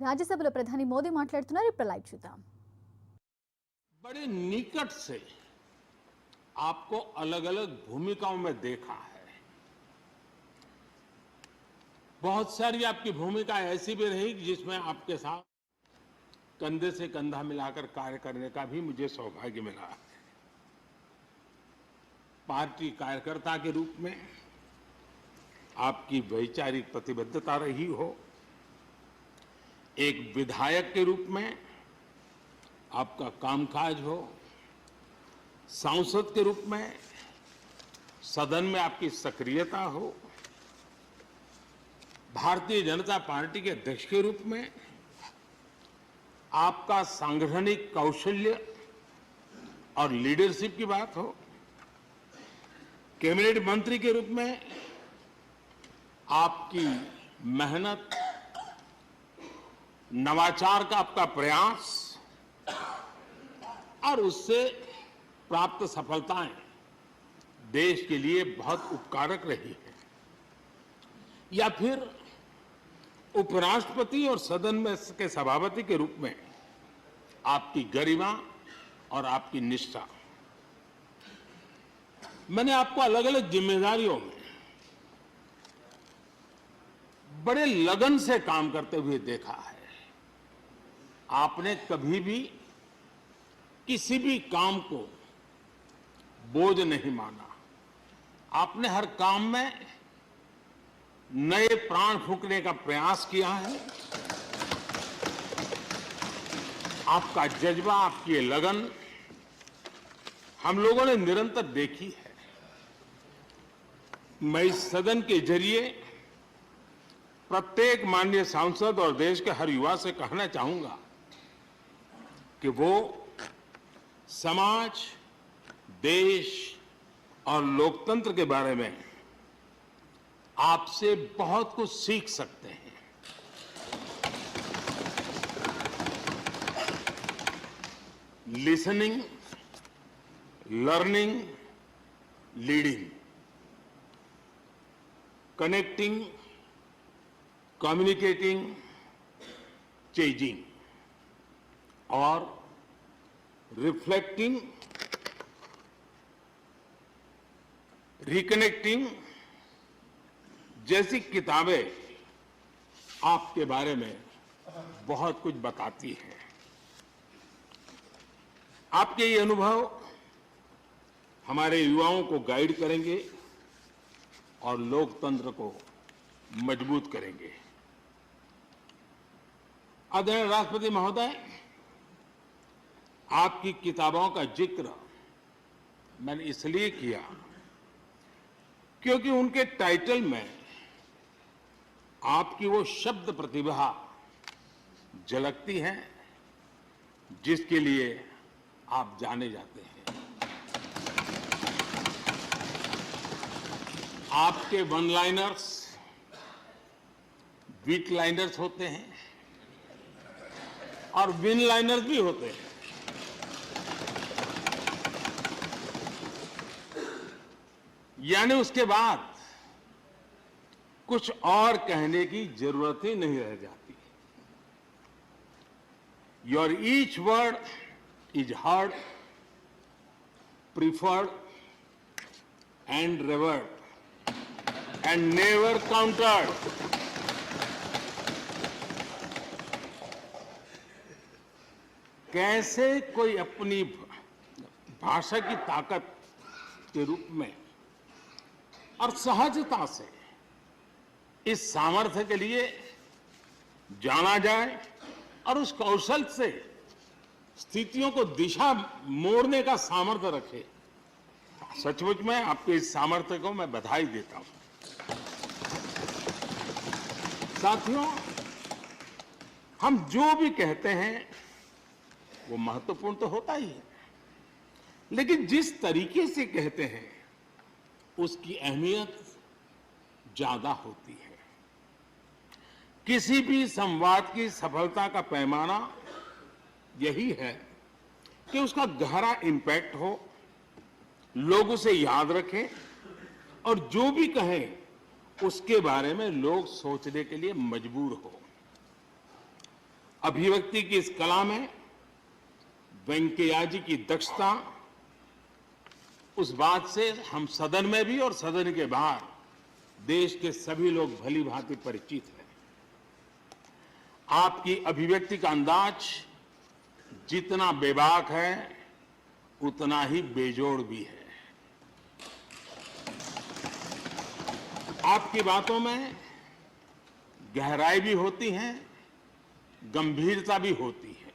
రాజ్యసభలో ప్రధాని మోదీ మాట్లాడుతున్నారు. ఇప్పుడు లైవ్ చూద్దాం. बड़े निकट से आपको अलग अलग भूमिकाओं में देखा है. बहुत सारी आपकी भूमिका ऐसी भी रही जिसमें आपके साथ कंधे से कंधा मिलाकर कार्य करने का भी मुझे सौभाग्य मिला है. पार्टी कार्यकर्ता के रूप में आपकी वैचारिक प्रतिबद्धता रही हो, एक विधायक के रूप में आपका कामकाज हो, सांसद के रूप में सदन में आपकी सक्रियता हो, भारतीय जनता पार्टी के अध्यक्ष के रूप में आपका सांगठनिक कौशल्य और लीडरशिप की बात हो, कैबिनेट मंत्री के रूप में आपकी मेहनत, नवाचार का आपका प्रयास और उससे प्राप्त सफलताएं देश के लिए बहुत उपकारक रही है, या फिर उपराष्ट्रपति और सदन में के सभापति के रूप में आपकी गरिमा और आपकी निष्ठा. मैंने आपको अलग अलग जिम्मेदारियों में बड़े लगन से काम करते हुए देखा है. आपने कभी भी किसी भी काम को बोझ नहीं माना. आपने हर काम में नए प्राण फूंकने का प्रयास किया है. आपका जज्बा, आपकी लगन हम लोगों ने निरंतर देखी है. मैं इस सदन के जरिए प्रत्येक माननीय सांसद और देश के हर युवा से कहना चाहूंगा कि वो समाज, देश और लोकतंत्र के बारे में आपसे बहुत कुछ सीख सकते हैं. Listening, learning, leading, connecting, communicating, changing और रिफ्लेक्टिंग, रिकनेक्टिंग जैसी किताबें आपके बारे में बहुत कुछ बताती हैं. आपके ये अनुभव हमारे युवाओं को गाइड करेंगे और लोकतंत्र को मजबूत करेंगे. आदरणीय राष्ट्रपति महोदय, आपकी किताबों का जिक्र मैंने इसलिए किया क्योंकि उनके टाइटल में आपकी वो शब्द प्रतिभा झलकती है जिसके लिए आप जाने जाते हैं. आपके वन लाइनर्स, बीट लाइनर्स होते हैं और विन लाइनर्स भी होते हैं. यानी उसके बाद कुछ और कहने की जरूरत ही नहीं रह जाती. Your each word is heard, preferred and reward and never countered. कैसे कोई अपनी भाषा की ताकत के रूप में और सहजता से इस सामर्थ्य के लिए जाना जाए और उस कौशल से स्थितियों को दिशा मोड़ने का सामर्थ्य रखे. सचमुच में आपके इस सामर्थ्य को मैं बधाई देता हूं. साथियों, हम जो भी कहते हैं वो महत्वपूर्ण तो होता ही है, लेकिन जिस तरीके से कहते हैं उसकी अहमियत ज्यादा होती है. किसी भी संवाद की सफलता का पैमाना यही है कि उसका गहरा इंपैक्ट हो, लोग उसे याद रखें और जो भी कहें उसके बारे में लोग सोचने के लिए मजबूर हो. अभिव्यक्ति की इस कला में वेंकैया जी की दक्षता, उस बात से हम सदन में भी और सदन के बाहर देश के सभी लोग भली भांति परिचित हैं। आपकी अभिव्यक्ति का अंदाज जितना बेबाक है उतना ही बेजोड़ भी है। आपकी बातों में गहराई भी होती है, गंभीरता भी होती है,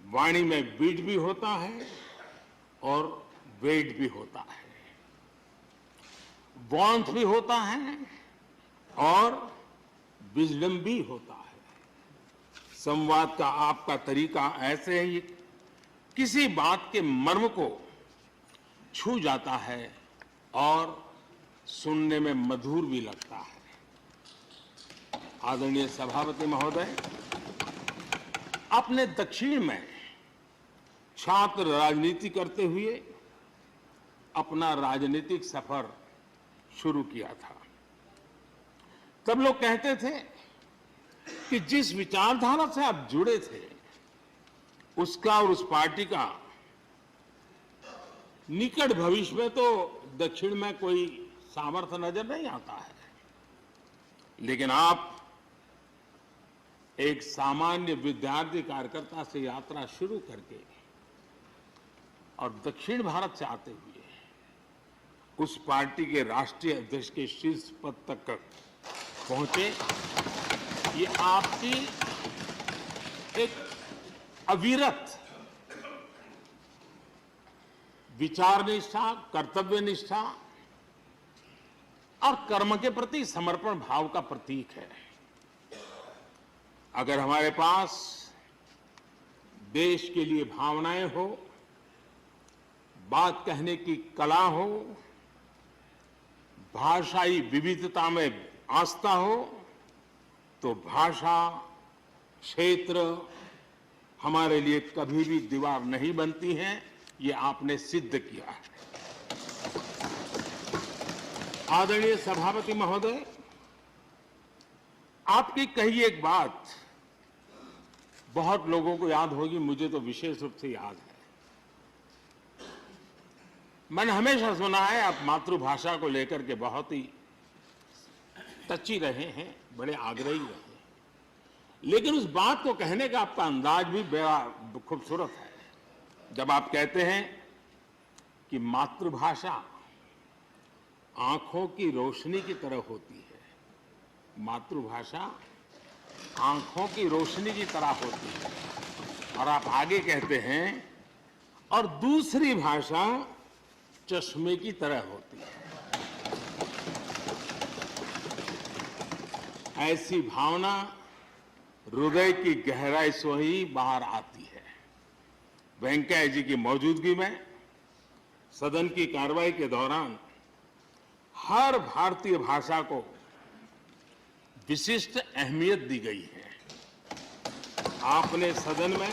वाणी में बीट भी होता है और वेट भी होता है, वार्मथ भी होता है और विजडम भी होता है। संवाद का आपका तरीका ऐसे ही किसी बात के मर्म को छू जाता है और सुनने में मधुर भी लगता है। आदरणीय सभापति महोदय, आपने दक्षिण में छात्र राजनीति करते हुए अपना राजनीतिक सफर शुरू किया था। तब लोग कहते थे कि जिस विचारधारा से आप जुड़े थे उसका और उस पार्टी का निकट भविष्य में तो दक्षिण में कोई सामर्थ्य नजर नहीं आता है, लेकिन आप एक सामान्य विद्यार्थी कार्यकर्ता से यात्रा शुरू करके और दक्षिण भारत से आते हुए उस पार्टी के राष्ट्रीय अध्यक्ष के शीर्ष पद तक पहुंचे। ये आपकी एक अविरत विचार निष्ठा, कर्तव्य निष्ठा और कर्म के प्रति समर्पण भाव का प्रतीक है। अगर हमारे पास देश के लिए भावनाएं हो, बात कहने की कला हो, भाषाई विविधता में आस्था हो, तो भाषा क्षेत्र हमारे लिए कभी भी दीवार नहीं बनती है। ये आपने सिद्ध किया है। आदरणीय सभापति महोदय, आपकी कही एक बात बहुत लोगों को याद होगी, मुझे तो विशेष रूप से याद है। मैंने हमेशा सुना है आप मातृभाषा को लेकर के बहुत ही टची रहे हैं, बड़े आग्रही रहे हैं, लेकिन उस बात को कहने का आपका अंदाज भी बड़ा खूबसूरत है। जब आप कहते हैं कि मातृभाषा आंखों की रोशनी की तरह होती है, मातृभाषा आंखों की रोशनी की तरह होती है, और आप आगे कहते हैं और दूसरी भाषा चश्मे की तरह होती है। ऐसी भावना हृदय की गहराई से ही बाहर आती है। वेंकैया जी की मौजूदगी में सदन की कार्रवाई के दौरान हर भारतीय भाषा को विशिष्ट अहमियत दी गई है। आपने सदन में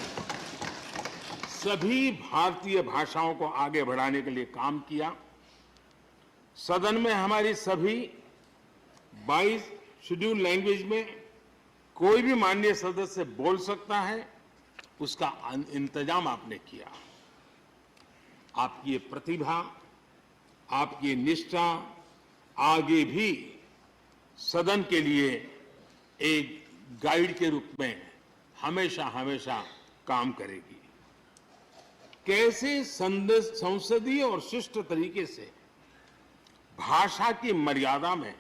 सभी भारतीय भाषाओं को आगे बढ़ाने के लिए काम किया। सदन में हमारी सभी 22 शेड्यूल लैंग्वेज में कोई भी माननीय सदस्य बोल सकता है, उसका इंतजाम आपने किया। आपकी ये प्रतिभा, आपकी निष्ठा आगे भी सदन के लिए एक गाइड के रूप में हमेशा हमेशा काम करेगी। कैसे संसदीय और शिष्ट तरीके से भाषा की मर्यादा में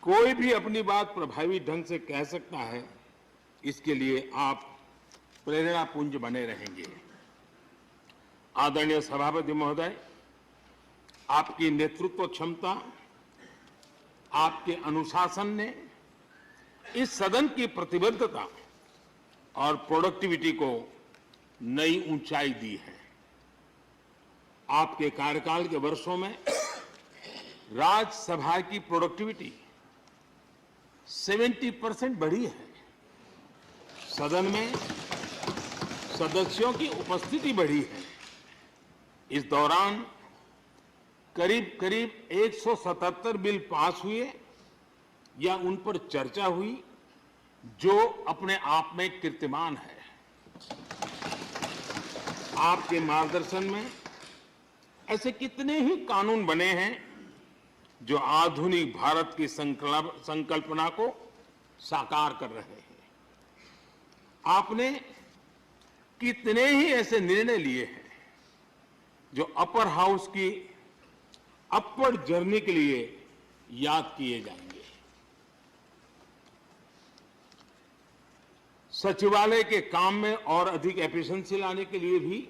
कोई भी अपनी बात प्रभावी ढंग से कह सकता है, इसके लिए आप प्रेरणा पुंज बने रहेंगे। आदरणीय सभापति महोदय, आपकी नेतृत्व क्षमता, आपके अनुशासन ने इस सदन की प्रतिबद्धता और प्रोडक्टिविटी को नई ऊंचाई दी है। आपके कार्यकाल के वर्षों में राज्यसभा की प्रोडक्टिविटी 70% बढ़ी है। सदन में सदस्यों की उपस्थिति बढ़ी है। इस दौरान करीब करीब 177 बिल पास हुए या उन पर चर्चा हुई, जो अपने आप में कीर्तिमान है। आपके मार्गदर्शन में ऐसे कितने ही कानून बने हैं जो आधुनिक भारत की संकल्पना को साकार कर रहे हैं। आपने कितने ही ऐसे निर्णय लिए हैं जो अपर हाउस की अपवर्ड जर्नी के लिए याद किए जाएंगे। सचिवालय के काम में और अधिक एफिशिएंसी लाने के लिए भी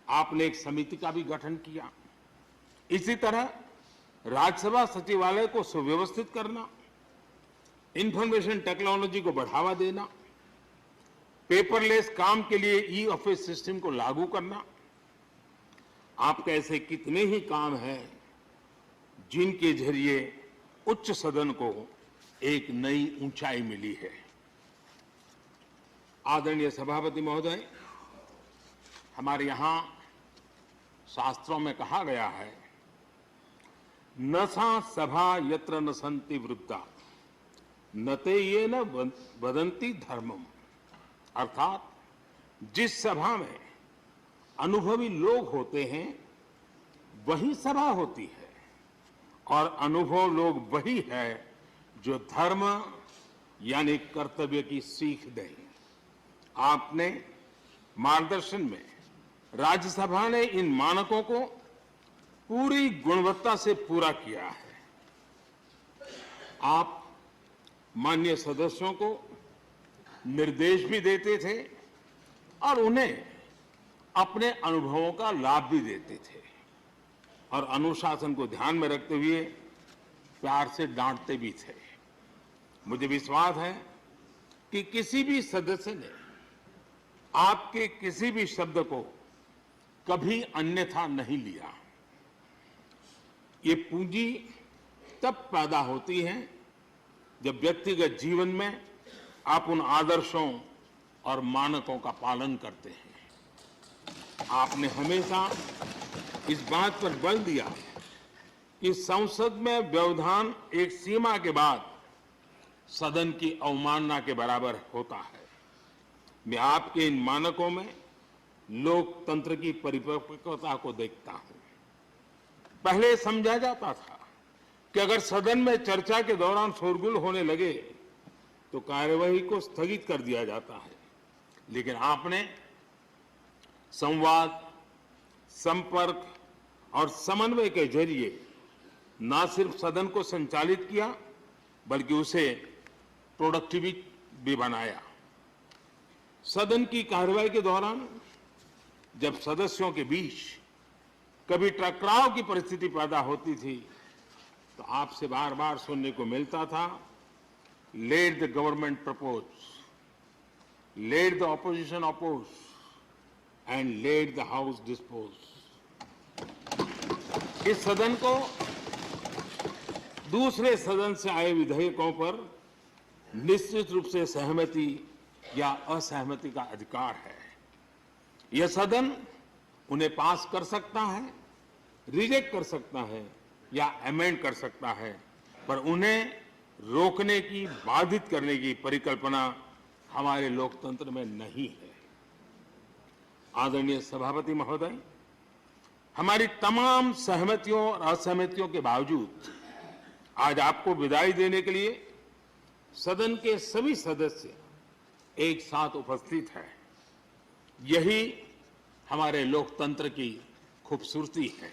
आपने एक समिति का भी गठन किया। इसी तरह राज्यसभा सचिवालय को सुव्यवस्थित करना, इंफॉर्मेशन टेक्नोलॉजी को बढ़ावा देना, पेपरलेस काम के लिए ई ऑफिस सिस्टम को लागू करना, आपके ऐसे कितने ही काम हैं जिनके जरिए उच्च सदन को एक नई ऊंचाई मिली है। आदरणीय सभापति महोदय, हमारे यहां शास्त्रों में कहा गया है, न सा सभा यत्र न सन्ति वृद्धा न ते ये न वदन्ति धर्मम। अर्थात जिस सभा में अनुभवी लोग होते हैं वही सभा होती है, और अनुभव लोग वही है जो धर्म यानी कर्तव्य की सीख दें। आपने मार्गदर्शन में राज्यसभा ने इन मानकों को पूरी गुणवत्ता से पूरा किया है। आप माननीय सदस्यों को निर्देश भी देते थे और उन्हें अपने अनुभवों का लाभ भी देते थे, और अनुशासन को ध्यान में रखते हुए प्यार से डांटते भी थे। मुझे विश्वास है कि किसी भी सदस्य ने आपके किसी भी शब्द को कभी अन्यथा नहीं लिया। ये पूंजी तब पैदा होती है जब व्यक्तिगत जीवन में आप उन आदर्शों और मानकों का पालन करते हैं। आपने हमेशा इस बात पर बल दिया कि संसद में व्यवधान एक सीमा के बाद सदन की अवमानना के बराबर होता है। मैं आपके इन मानकों में लोकतंत्र की परिपक्वता को देखता हूं। पहले समझा जाता था कि अगर सदन में चर्चा के दौरान शोरगुल होने लगे तो कार्यवाही को स्थगित कर दिया जाता है, लेकिन आपने संवाद, संपर्क और समन्वय के जरिए न सिर्फ सदन को संचालित किया बल्कि उसे प्रोडक्टिव भी बनाया। सदन की कार्यवाही के दौरान जब सदस्यों के बीच कभी टकराव की परिस्थिति पैदा होती थी तो आपसे बार बार सुनने को मिलता था, let the government propose, let the opposition oppose and let the house dispose. इस सदन को दूसरे सदन से आए विधेयकों पर निश्चित रूप से सहमति या असहमति का अधिकार है। यह सदन उन्हें पास कर सकता है, रिजेक्ट कर सकता है या अमेंड कर सकता है, पर उन्हें रोकने की, बाधित करने की परिकल्पना हमारे लोकतंत्र में नहीं है। आदरणीय सभापति महोदय, हमारी तमाम सहमतियों और असहमतियों के बावजूद आज आपको विदाई देने के लिए सदन के सभी सदस्य एक साथ उपस्थित हैं। यही हमारे लोकतंत्र की खूबसूरती है।